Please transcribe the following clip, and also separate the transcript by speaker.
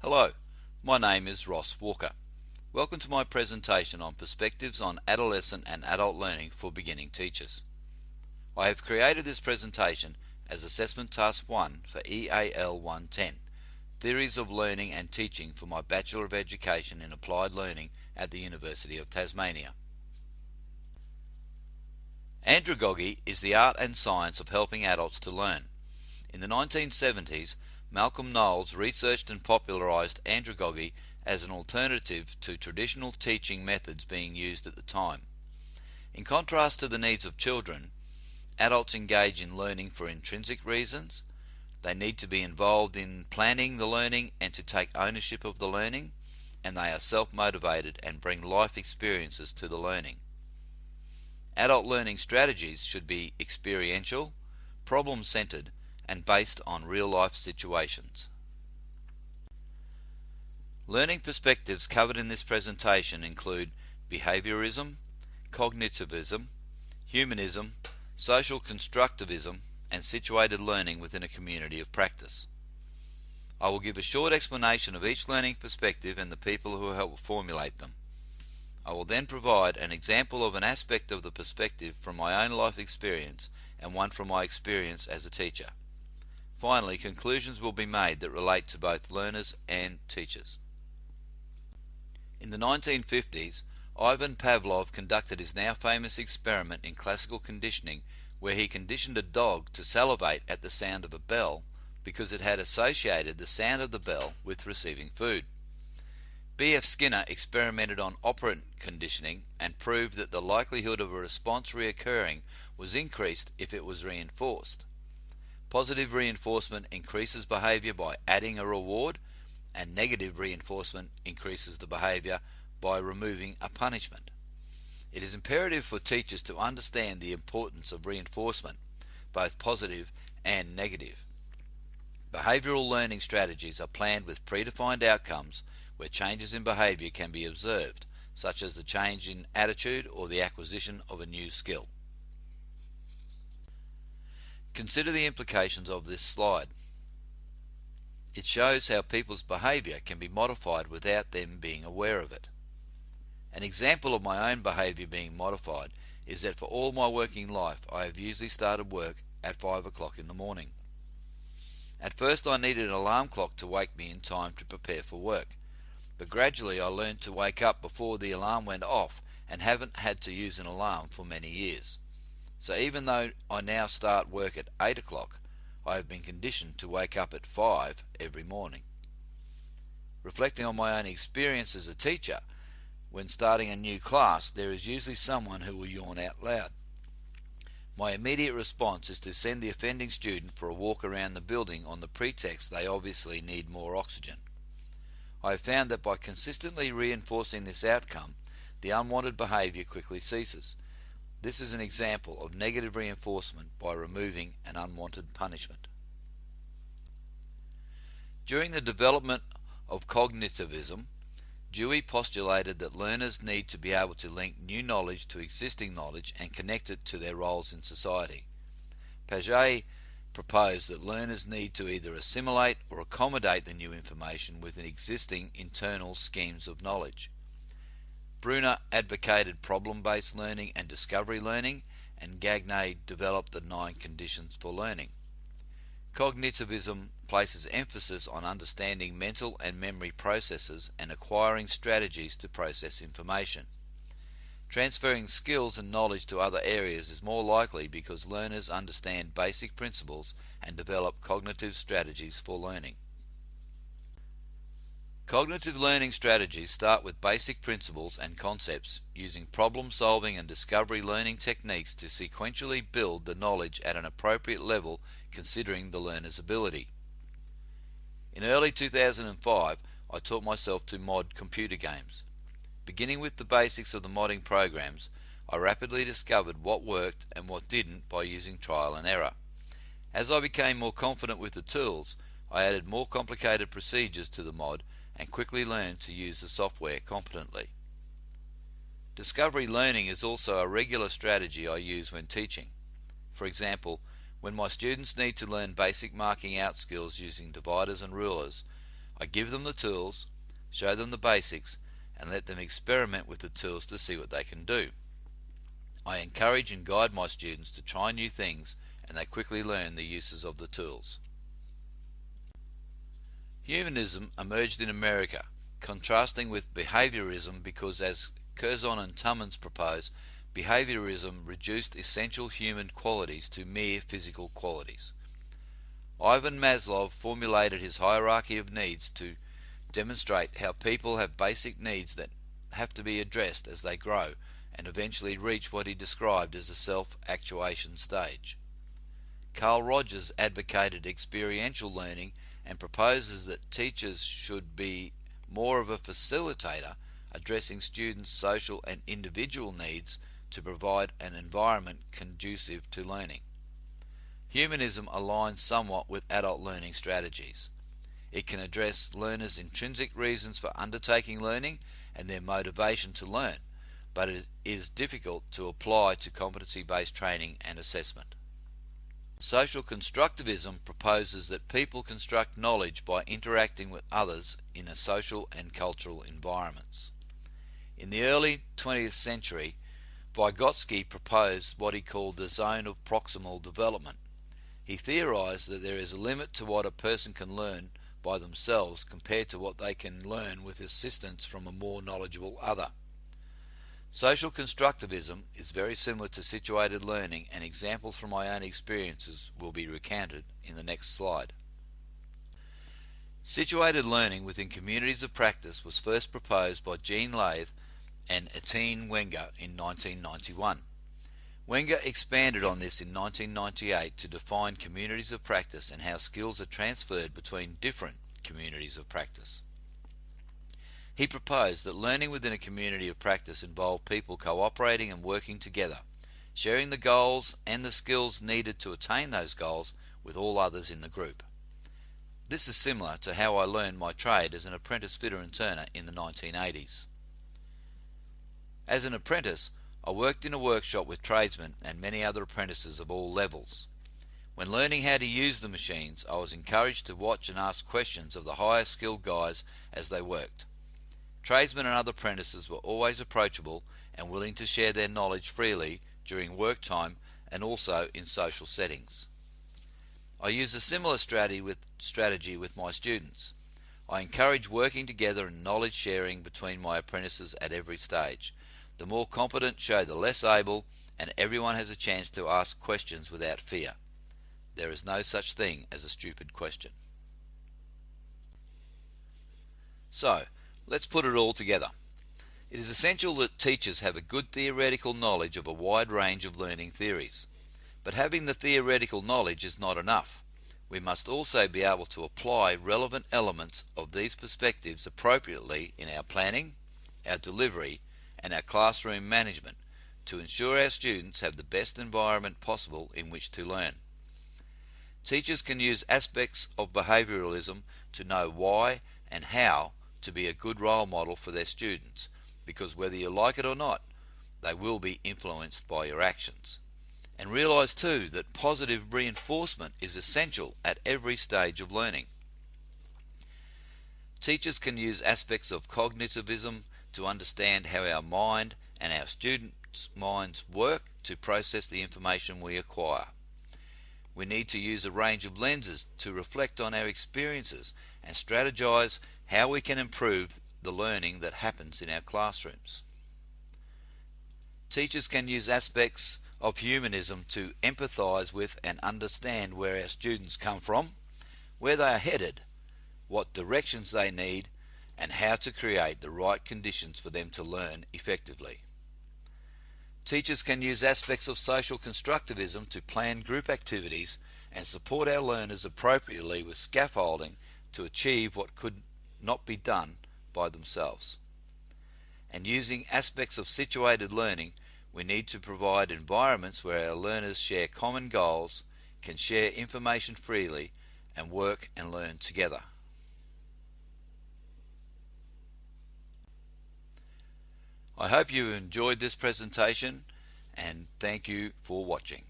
Speaker 1: Hello, my name is Ross Walker. Welcome to my presentation on perspectives on adolescent and adult learning for beginning teachers. I have created this presentation as Assessment Task 1 for EAL110, Theories of Learning and Teaching for my Bachelor of Education in Applied Learning at the University of Tasmania. Andragogy is the art and science of helping adults to learn. In the 1970s, Malcolm Knowles researched and popularized andragogy as an alternative to traditional teaching methods being used at the time. In contrast to the needs of children, adults engage in learning for intrinsic reasons. They need to be involved in planning the learning and to take ownership of the learning, and they are self-motivated and bring life experiences to the learning. Adult learning strategies should be experiential, problem-centered, and based on real-life situations. Learning perspectives covered in this presentation include behaviorism, cognitivism, humanism, social constructivism, and situated learning within a community of practice. I will give a short explanation of each learning perspective and the people who help formulate them. I will then provide an example of an aspect of the perspective from my own life experience and one from my experience as a teacher. Finally, conclusions will be made that relate to both learners and teachers. In the 1950s, Ivan Pavlov conducted his now famous experiment in classical conditioning where he conditioned a dog to salivate at the sound of a bell because it had associated the sound of the bell with receiving food. B.F. Skinner experimented on operant conditioning and proved that the likelihood of a response reoccurring was increased if it was reinforced. Positive reinforcement increases behavior by adding a reward, and negative reinforcement increases the behavior by removing a punishment. It is imperative for teachers to understand the importance of reinforcement, both positive and negative. Behavioral learning strategies are planned with predefined outcomes where changes in behavior can be observed, such as the change in attitude or the acquisition of a new skill. Consider the implications of this slide. It shows how people's behavior can be modified without them being aware of it. An example of my own behavior being modified is that for all my working life I have usually started work at 5 o'clock in the morning. At first I needed an alarm clock to wake me in time to prepare for work, but gradually I learned to wake up before the alarm went off and haven't had to use an alarm for many years. So even though I now start work at 8 o'clock, I have been conditioned to wake up at 5 every morning. Reflecting on my own experience as a teacher, when starting a new class there is usually someone who will yawn out loud. My immediate response is to send the offending student for a walk around the building on the pretext they obviously need more oxygen. I have found that by consistently reinforcing this outcome, the unwanted behavior quickly ceases. This is an example of negative reinforcement by removing an unwanted punishment. During the development of cognitivism, Dewey postulated that learners need to be able to link new knowledge to existing knowledge and connect it to their roles in society. Paget proposed that learners need to either assimilate or accommodate the new information within existing internal schemes of knowledge. Bruner advocated problem-based learning and discovery learning, and Gagné developed the 9 conditions for learning. Cognitivism places emphasis on understanding mental and memory processes and acquiring strategies to process information. Transferring skills and knowledge to other areas is more likely because learners understand basic principles and develop cognitive strategies for learning. Cognitive learning strategies start with basic principles and concepts, using problem-solving and discovery learning techniques to sequentially build the knowledge at an appropriate level considering the learner's ability. In early 2005, I taught myself to mod computer games. Beginning with the basics of the modding programs, I rapidly discovered what worked and what didn't by using trial and error. As I became more confident with the tools, I added more complicated procedures to the mod and quickly learned to use the software competently. Discovery learning is also a regular strategy I use when teaching. For example, when my students need to learn basic marking out skills using dividers and rulers, I give them the tools, show them the basics, and let them experiment with the tools to see what they can do. I encourage and guide my students to try new things, and they quickly learn the uses of the tools. Humanism emerged in America, contrasting with behaviorism because, as Curzon and Tummins propose, behaviorism reduced essential human qualities to mere physical qualities. Ivan Maslow formulated his hierarchy of needs to demonstrate how people have basic needs that have to be addressed as they grow and eventually reach what he described as the self-actuation stage. Carl Rogers advocated experiential learning and proposes that teachers should be more of a facilitator, addressing students' social and individual needs to provide an environment conducive to learning. Humanism aligns somewhat with adult learning strategies. It can address learners' intrinsic reasons for undertaking learning and their motivation to learn, but it is difficult to apply to competency-based training and assessment. Social constructivism proposes that people construct knowledge by interacting with others in a social and cultural environments. In the early 20th century, Vygotsky proposed what he called the zone of proximal development. He theorized that there is a limit to what a person can learn by themselves compared to what they can learn with assistance from a more knowledgeable other. Social constructivism is very similar to situated learning, and examples from my own experiences will be recounted in the next slide. Situated learning within communities of practice was first proposed by Jean Lathe and Etienne Wenger in 1991. Wenger expanded on this in 1998 to define communities of practice and how skills are transferred between different communities of practice. He proposed that learning within a community of practice involved people cooperating and working together, sharing the goals and the skills needed to attain those goals with all others in the group. This is similar to how I learned my trade as an apprentice fitter and turner in the 1980s. As an apprentice, I worked in a workshop with tradesmen and many other apprentices of all levels. When learning how to use the machines, I was encouraged to watch and ask questions of the higher skilled guys as they worked. Tradesmen and other apprentices were always approachable and willing to share their knowledge freely during work time and also in social settings. I use a similar strategy with my students. I encourage working together and knowledge sharing between my apprentices at every stage. The more competent show the less able, and everyone has a chance to ask questions without fear. There is no such thing as a stupid question. So, let's put it all together. It is essential that teachers have a good theoretical knowledge of a wide range of learning theories. But having the theoretical knowledge is not enough. We must also be able to apply relevant elements of these perspectives appropriately in our planning, our delivery, and our classroom management to ensure our students have the best environment possible in which to learn. Teachers can use aspects of behavioralism to know why and how to be a good role model for their students, because whether you like it or not, they will be influenced by your actions. And realize too that positive reinforcement is essential at every stage of learning. Teachers can use aspects of cognitivism to understand how our mind and our students' minds work to process the information we acquire. We need to use a range of lenses to reflect on our experiences and strategize how we can improve the learning that happens in our classrooms. Teachers can use aspects of humanism to empathize with and understand where our students come from, where they are headed, what directions they need, and how to create the right conditions for them to learn effectively. Teachers can use aspects of social constructivism to plan group activities and support our learners appropriately with scaffolding to achieve what could not be done by themselves. And using aspects of situated learning, we need to provide environments where our learners share common goals, can share information freely, and work and learn together. I hope you enjoyed this presentation, and thank you for watching.